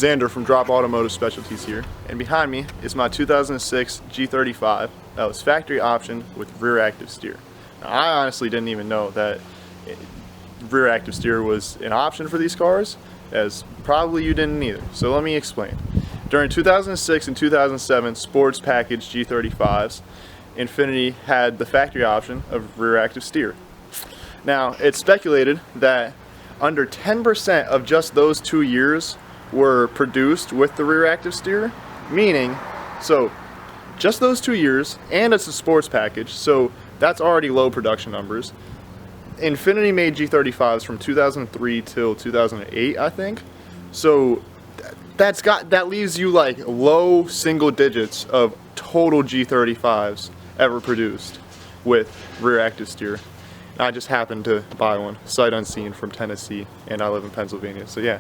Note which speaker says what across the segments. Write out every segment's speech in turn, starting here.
Speaker 1: Xander from Dropp Automotive Specialties here, and behind me is my 2006 G35 that was factory optioned with rear active steer. Now, I honestly didn't even know that rear active steer was an option for these cars, as probably you didn't either. So let me explain. During 2006 and 2007 sports package G35's, Infiniti had the factory option of rear active steer. Now, it's speculated that under 10% of just those 2 years were produced with the rear active steer, meaning, so just those 2 years, and it's a sports package, so that's already low production numbers. Infiniti made G35s from 2003 till 2008, I think. So that leaves you like low single digits of total G35s ever produced with rear active steer. I just happened to buy one, sight unseen, from Tennessee, and I live in Pennsylvania. So yeah.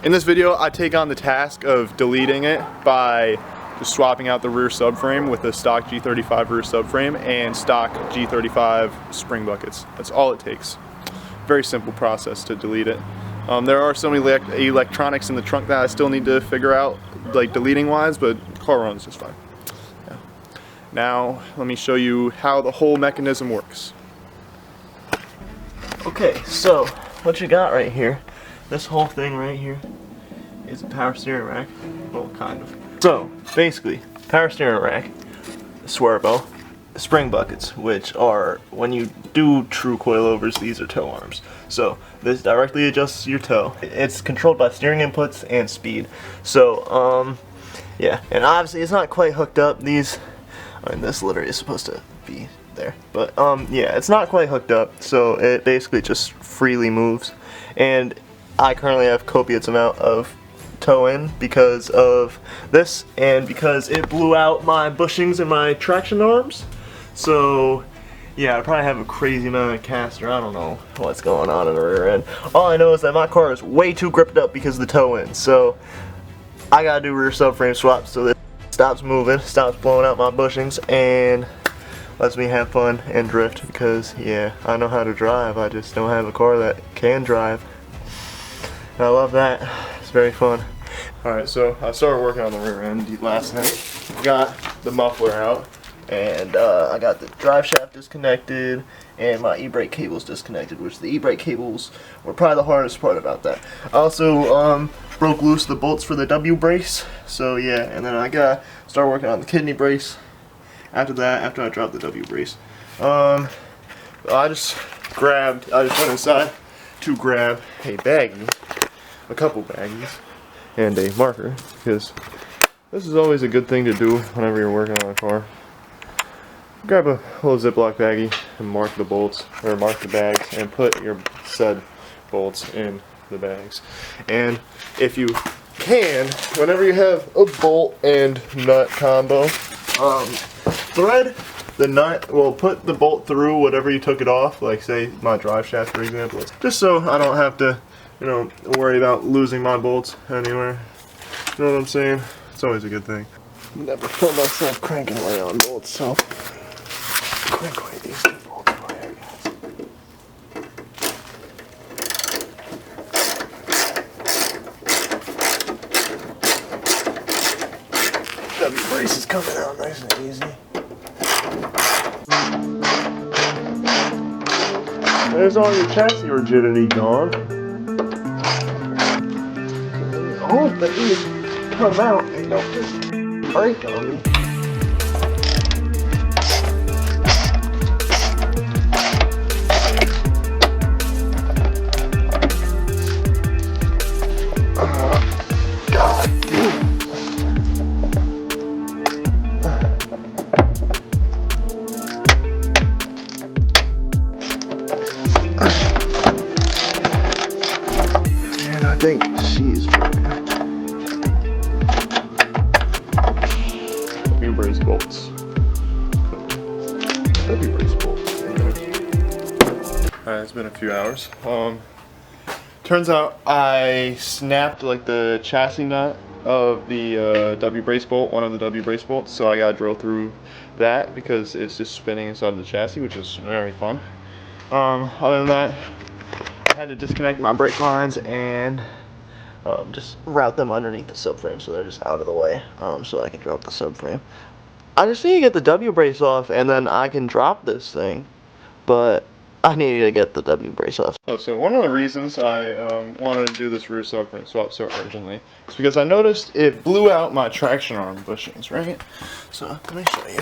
Speaker 1: In this video, I take on the task of deleting it by just swapping out the rear subframe with a stock G35 rear subframe and stock G35 spring buckets. That's all it takes. Very simple process to delete it. There are some electronics in the trunk that I still need to figure out, like deleting wise, but the car runs just fine. Yeah. Now, let me show you how the whole mechanism works.
Speaker 2: Okay, so what you got right here, this whole thing right here is a power steering rack. Well, kind of. So, basically, power steering rack, swervo, spring buckets, which are, when you do true coilovers, these are toe arms. So, this directly adjusts your toe. It's controlled by steering inputs and speed. So, yeah, and obviously it's not quite hooked up. These, I mean, this literally is supposed to be there. But, yeah, it's not quite hooked up, so it basically just freely moves. And I currently have copious amount of toe in because of this, and because it blew out my bushings and my traction arms. So yeah, I probably have a crazy amount of caster. I don't know what's going on in the rear end. All I know is that my car is way too gripped up because of the toe in. So I gotta do rear subframe swaps so that it stops moving, stops blowing out my bushings, and lets me have fun and drift, because yeah, I know how to drive. I just don't have a car that can drive. I love that. It's very fun. Alright, so I started working on the rear end last night. Got the muffler out, and I got the drive shaft disconnected, and my e-brake cables disconnected, which the e-brake cables were probably the hardest part about that. I also broke loose the bolts for the W brace, so yeah, and then I got started working on the kidney brace after that, after I dropped the W brace. I just went inside to grab a baggie, a couple baggies, and a marker, because this is always a good thing to do whenever you're working on a car. Grab a little Ziploc baggie and mark the bolts, or mark the bags, and put your said bolts in the bags. And if you can, whenever you have a bolt and nut combo, thread the nut, well, put the bolt through whatever you took it off, like say my drive shaft for example, just so I don't have to, you know, worry about losing my bolts anywhere. You know what I'm saying? It's always a good thing. Never feel myself cranking away on bolts, so crank away these bolts for you guys. W brace is coming out nice and easy. There's all your chassis rigidity gone. Oh, but you come out and don't just break on me. God damn. And I think she's broken. Brace bolts. Brace bolts. Alright, it's been a few hours. Turns out I snapped like the chassis nut of the W brace bolt, one of the W brace bolts, so I gotta drill through that because it's just spinning inside the chassis, which is very fun. Other than that, I had to disconnect my brake lines and just route them underneath the subframe so they're just out of the way, so I can drop the subframe. I just need to get the W brace off and then I can drop this thing, but I need to get the W brace off.
Speaker 1: Oh, so one of the reasons I wanted to do this rear subframe swap so urgently is because I noticed it blew out my traction arm bushings, right? So let me show you.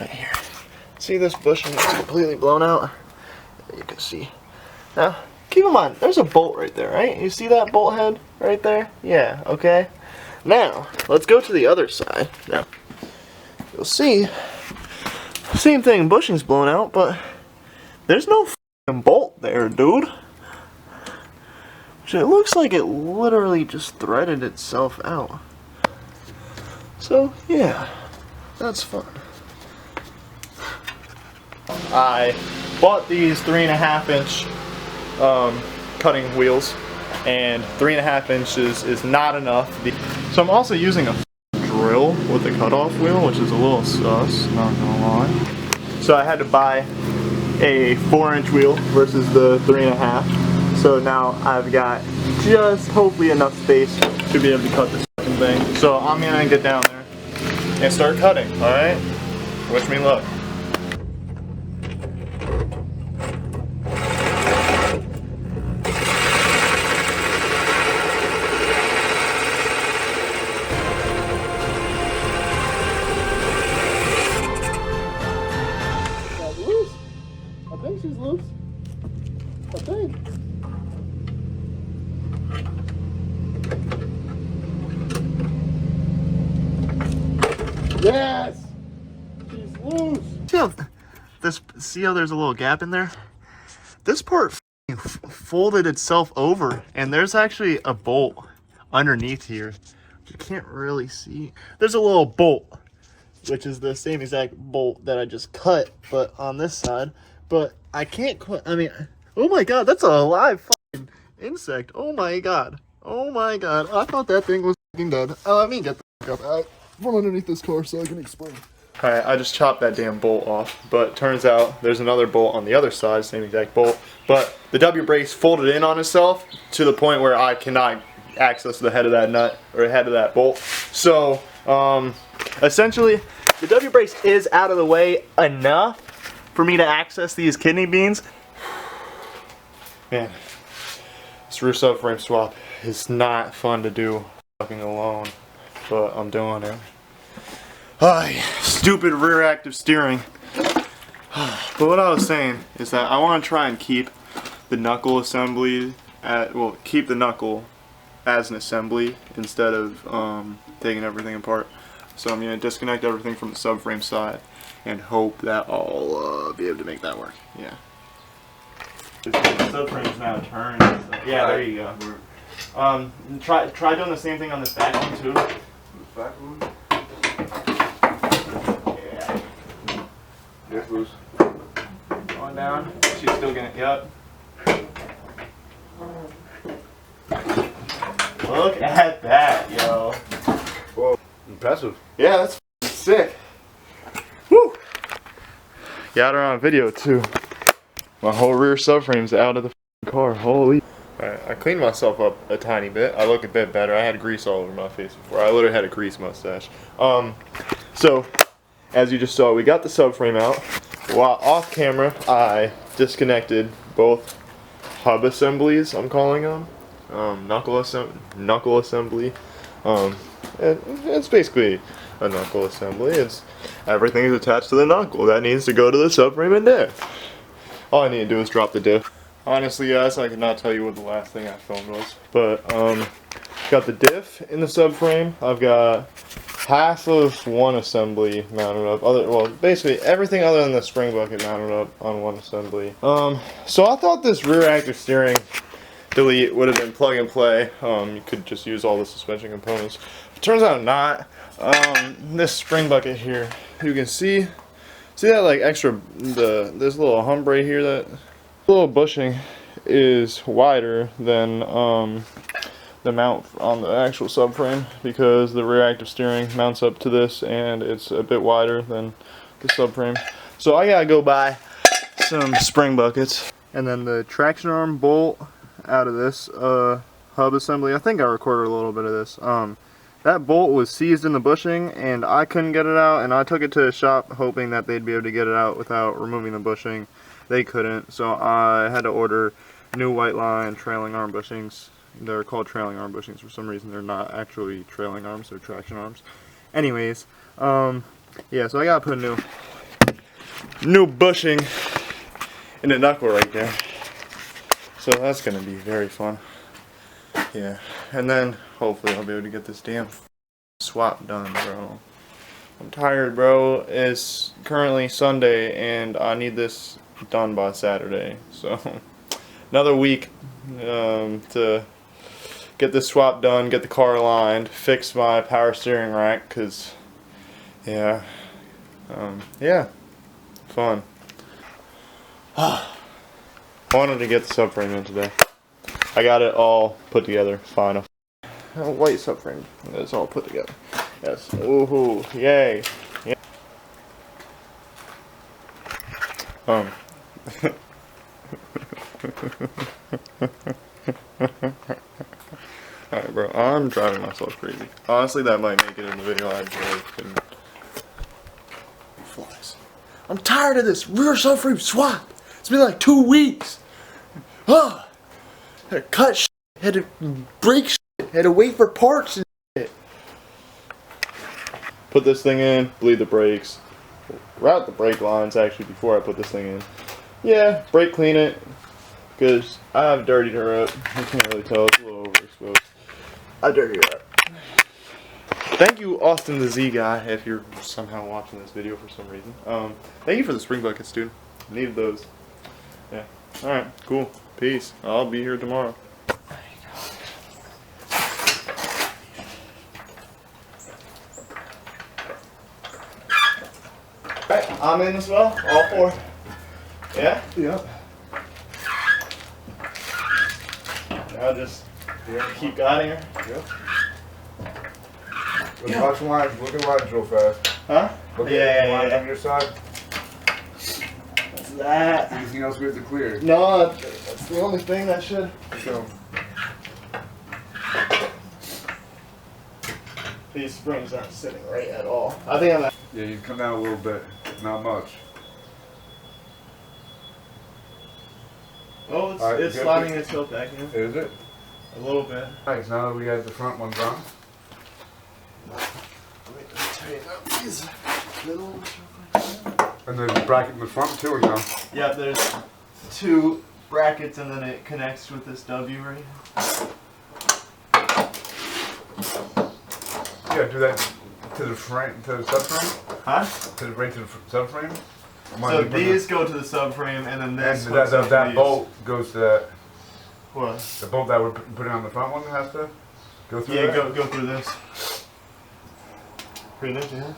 Speaker 1: Right here. See this bushing is completely blown out? You can see. Now, keep in mind, there's a bolt right there, right? You see that bolt head right there? Yeah, okay. Now, let's go to the other side. Now, you'll see, same thing, bushing's blown out, but there's no f***ing bolt there, dude. So it looks like it literally just threaded itself out. So, yeah, that's fun. I bought these 3.5 inch cutting wheels, and 3.5 inches is not enough. So I'm also using a drill with the cutoff wheel, which is a little sus, not gonna lie. So I had to buy a 4-inch wheel versus the 3.5. So now I've got just hopefully enough space to be able to cut this fucking thing. So I'm gonna get down there and start cutting, alright? Wish me luck. I think she's loose. I think. Yes! She's loose!
Speaker 2: See how there's a little gap in there? This part folded itself over, and there's actually a bolt underneath here. You can't really see. There's a little bolt, which is the same exact bolt that I just cut, but on this side. But I can't quite, I mean, oh my god, that's a live fucking insect. Oh my god. Oh my god. I thought that thing was fucking dead. Let me get the fuck up out from underneath this car so I can explain.
Speaker 1: Alright, I just chopped that damn bolt off, but turns out there's another bolt on the other side, same exact bolt, but the W brace folded in on itself to the point where I cannot access the head of that nut, or head of that bolt. So, essentially, the W brace is out of the way enough for me to access these kidney beans. Man, this rear subframe swap is not fun to do fucking alone, but I'm doing it. Ay, stupid rear active steering. But what I was saying is that I want to try and keep the knuckle assembly keep the knuckle as an assembly instead of taking everything apart. So I'm going to disconnect everything from the subframe side and hope that I'll be able to make that work. Yeah.
Speaker 2: The subframe's now turned. So yeah, there you go. Try doing the same thing on this back one too.
Speaker 3: Back one?
Speaker 2: Yeah.
Speaker 3: It's loose.
Speaker 2: Going down. She's still gonna. Yep. Look at that, yo.
Speaker 3: Whoa, impressive.
Speaker 1: Yeah, that's sick. Woo! Got her on video too. My whole rear subframe's out of the car. Holy. Alright, I cleaned myself up a tiny bit. I look a bit better. I had grease all over my face before. I literally had a grease mustache. So, as you just saw, we got the subframe out. While off camera, I disconnected both hub assemblies, I'm calling them. Knuckle assembly. It's basically a knuckle assembly. Everything is attached to the knuckle. That needs to go to the subframe and diff. All I need to do is drop the diff. Honestly, guys, I could not tell you what the last thing I filmed was. But, got the diff in the subframe. I've got half of one assembly mounted up. Basically everything other than the spring bucket mounted up on one assembly. So I thought this rear active steering delete would have been plug and play. You could just use all the suspension components. It turns out not. This spring bucket here, you can see that like extra, this little hump right here, that little bushing is wider than the mount on the actual subframe, because the rear active steering mounts up to this and it's a bit wider than the subframe. So I gotta go buy some spring buckets and then the traction arm bolt out of this hub assembly. I think I recorded a little bit of this. That bolt was seized in the bushing and I couldn't get it out, and I took it to a shop hoping that they'd be able to get it out without removing the bushing. They couldn't, so I had to order new white line trailing arm bushings. They're called trailing arm bushings for some reason. They're not actually trailing arms, they're traction arms. Anyways, yeah, so I gotta put a new bushing in the knuckle right there. So that's gonna be very fun. Yeah, and then hopefully I'll be able to get this damn swap done, bro. I'm tired, bro. It's currently Sunday and I need this done by Saturday. So another week to get this swap done, get the car aligned, fix my power steering rack, cause yeah, yeah, fun. Wanted to get the subframe in today. I got it all put together, final. White subframe, it's all put together. Yes, ooh, yay. Yeah. Alright, bro, I'm driving myself crazy. Honestly, that might make it in the video. I really couldn't. Flies. I'm tired of this rear subframe swap. It's been like 2 weeks. Had to cut shit, had to break shit, had to wait for parts and shit. Put this thing in, bleed the brakes, route the brake lines actually before I put this thing in. Yeah, brake clean it, because I have dirtied her up. You can't really tell, it's a little overexposed. I dirtied her up. Thank you, Austin the Z guy, if you're somehow watching this video for some reason. Thank you for the spring buckets, dude. Needed those. Yeah. Alright, cool. Peace. I'll be here tomorrow. Alright, I'm in as well. All 4. Yeah? Yep. I'll just keep guiding her.
Speaker 3: Yep. Watch the lines. Look at the lines real fast.
Speaker 1: Huh?
Speaker 3: Look at the lines on your side.
Speaker 1: What's that?
Speaker 3: Anything else we have to clear?
Speaker 1: No, that's the only thing that should.
Speaker 3: So,
Speaker 1: These springs aren't sitting right at all. I think I'm at.
Speaker 3: yeah, you come down a little bit. Not much.
Speaker 1: Oh, it's,
Speaker 3: Alright,
Speaker 1: it's
Speaker 3: good.
Speaker 1: sliding itself back in.
Speaker 3: Is it?
Speaker 1: A little bit.
Speaker 3: Nice. Now that we got the front one done.
Speaker 1: Wait, let me tighten up these little.
Speaker 3: And there's a bracket in the front too, or no?
Speaker 1: Yeah, there's 2 brackets and then it connects with this W right here.
Speaker 3: Yeah, do that to the frame, to the subframe?
Speaker 1: Huh?
Speaker 3: To the right to the subframe?
Speaker 1: So these go to the subframe and then this
Speaker 3: And
Speaker 1: hooks up to
Speaker 3: that
Speaker 1: these.
Speaker 3: bolt goes to that.
Speaker 1: What?
Speaker 3: The bolt that we're putting on the front one has to go through
Speaker 1: Yeah,
Speaker 3: that?
Speaker 1: go through this. Pretty nice, yeah.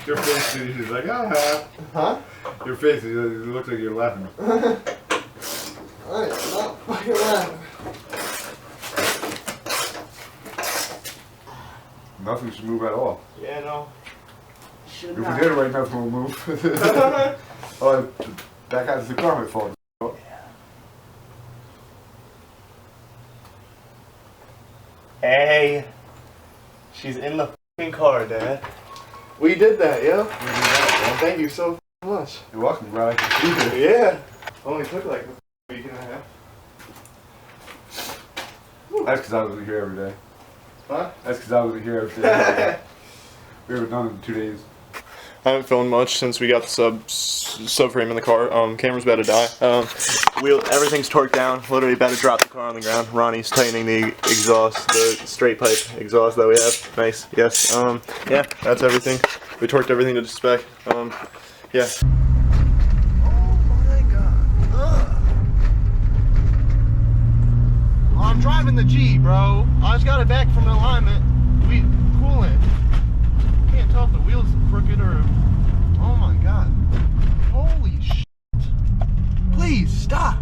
Speaker 3: Your face is like, ah.
Speaker 1: Huh?
Speaker 3: Your face, it looks like you're laughing.
Speaker 1: Alright, not fucking laughing.
Speaker 3: Nothing should move at all.
Speaker 1: Yeah, no. Should
Speaker 3: If we
Speaker 1: not.
Speaker 3: did it right, nothing will move. Oh, that guy's the car might fall.
Speaker 1: Hey. She's in the fucking car, Dad. We did that, yo. Thank you so much.
Speaker 3: You're welcome, glad I can see you.
Speaker 1: Yeah. Only took like a week and a half.
Speaker 3: That's because I wasn't here every day.
Speaker 1: Huh?
Speaker 3: That's because I wasn't here every day. We were done in 2 days.
Speaker 1: I haven't filmed much since we got the subframe in the car. Camera's about to die. Everything's torqued down. Literally about to drop the car on the ground. Ronnie's tightening the exhaust, the straight pipe exhaust that we have. Nice. Yes. Yeah. That's everything. We torqued everything to the spec. Yeah. Oh my God.
Speaker 2: I'm driving the G, bro. I just got it back from the alignment. Coolant. Can't tell if the wheel's crooked or... Oh my god. Holy shit. Please, stop.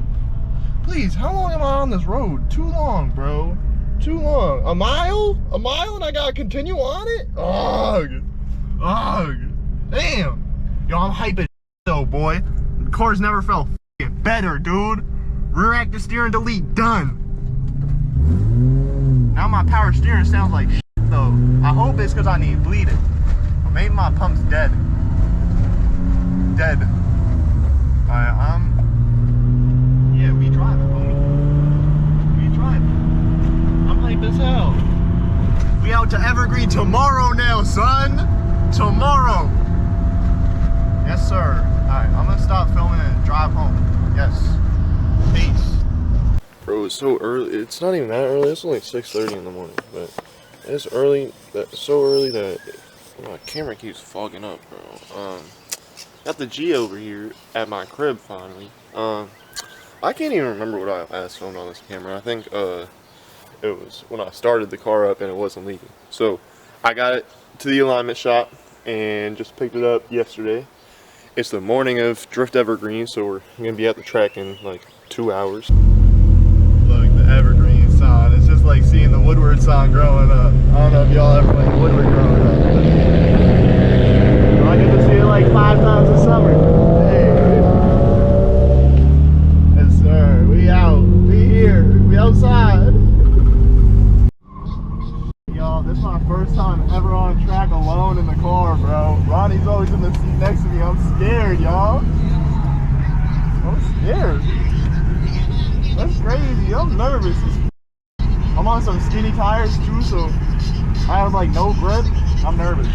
Speaker 2: Please, how long am I on this road? Too long, bro. Too long. A mile? A mile and I gotta continue on it? Ugh. Ugh. Damn. Yo, I'm hyping though, boy. The cars never felt better, dude. Rear active steering delete done. Now my power steering sounds like shit though. I hope it's because I need bleeding. Or maybe my pump's dead. Dead. Alright, yeah, we driving, homie. We driving. I'm hype as hell. We out to Evergreen tomorrow now, son. Tomorrow. Yes, sir. Alright, I'm gonna stop filming and drive home. Yes. Peace.
Speaker 4: Bro, it's so early. It's not even that early. It's only 6:30 in the morning, but it's early. So early that my camera keeps fogging up, bro. Got the G over here at my crib finally. I can't even remember what I last filmed on this camera. I think it was when I started the car up and it wasn't leaking. So I got it to the alignment shop and just picked it up yesterday. It's the morning of Drift Evergreen, so we're gonna be at the track in like 2 hours.
Speaker 2: Look, the Evergreen sign. It's just like seeing the Woodward sign growing up. I don't know if y'all ever played Woodward growing up. I get to see it like 5 times a summer. Hey. Yes, sir. We out. We here. We outside. Y'all, this is my first time ever on track alone in the car, bro. Ronnie's always in the seat next to me. I'm scared, y'all. I'm scared. That's crazy. I'm nervous. I'm on some skinny tires too, so I have like no grip. I'm nervous.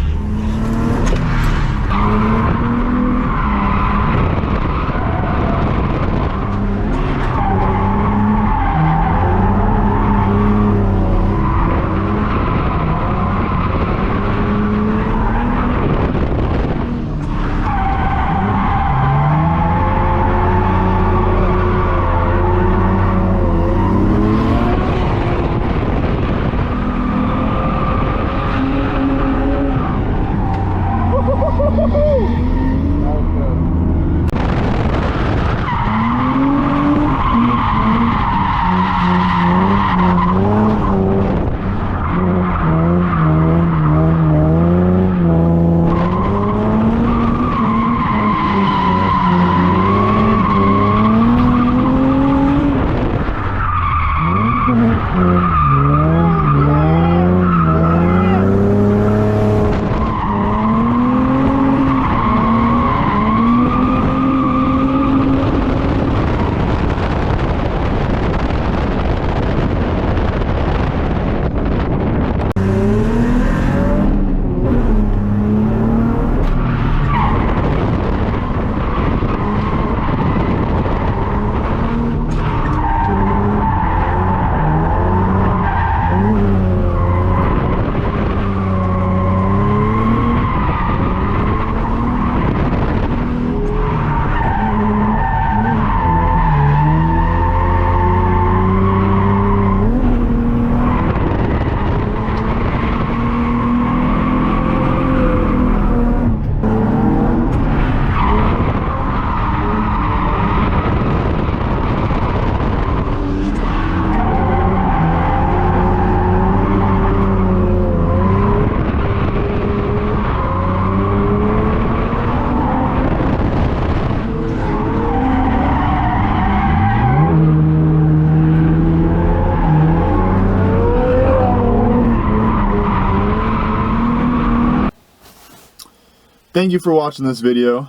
Speaker 1: Thank you for watching this video.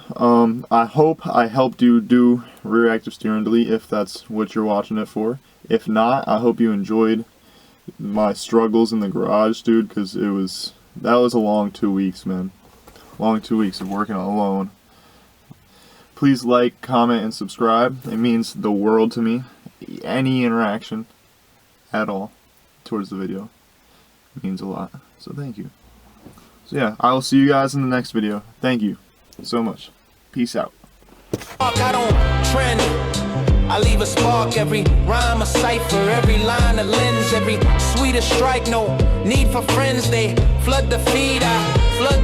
Speaker 1: I hope I helped you do rear active steering delete if that's what you're watching it for. If not, I hope you enjoyed my struggles in the garage, dude, because that was a long 2 weeks, man. Long 2 weeks of working alone. Please like, comment, and subscribe. It means the world to me. Any interaction at all towards the video means a lot. So thank you. So yeah, I will see you guys in the next video. Thank you so much. Peace out.
Speaker 5: I don't trend. I leave a spark, every rhyme a cipher, every line a lens, every sweetest strike, no need for friends, they flood the feed, I flood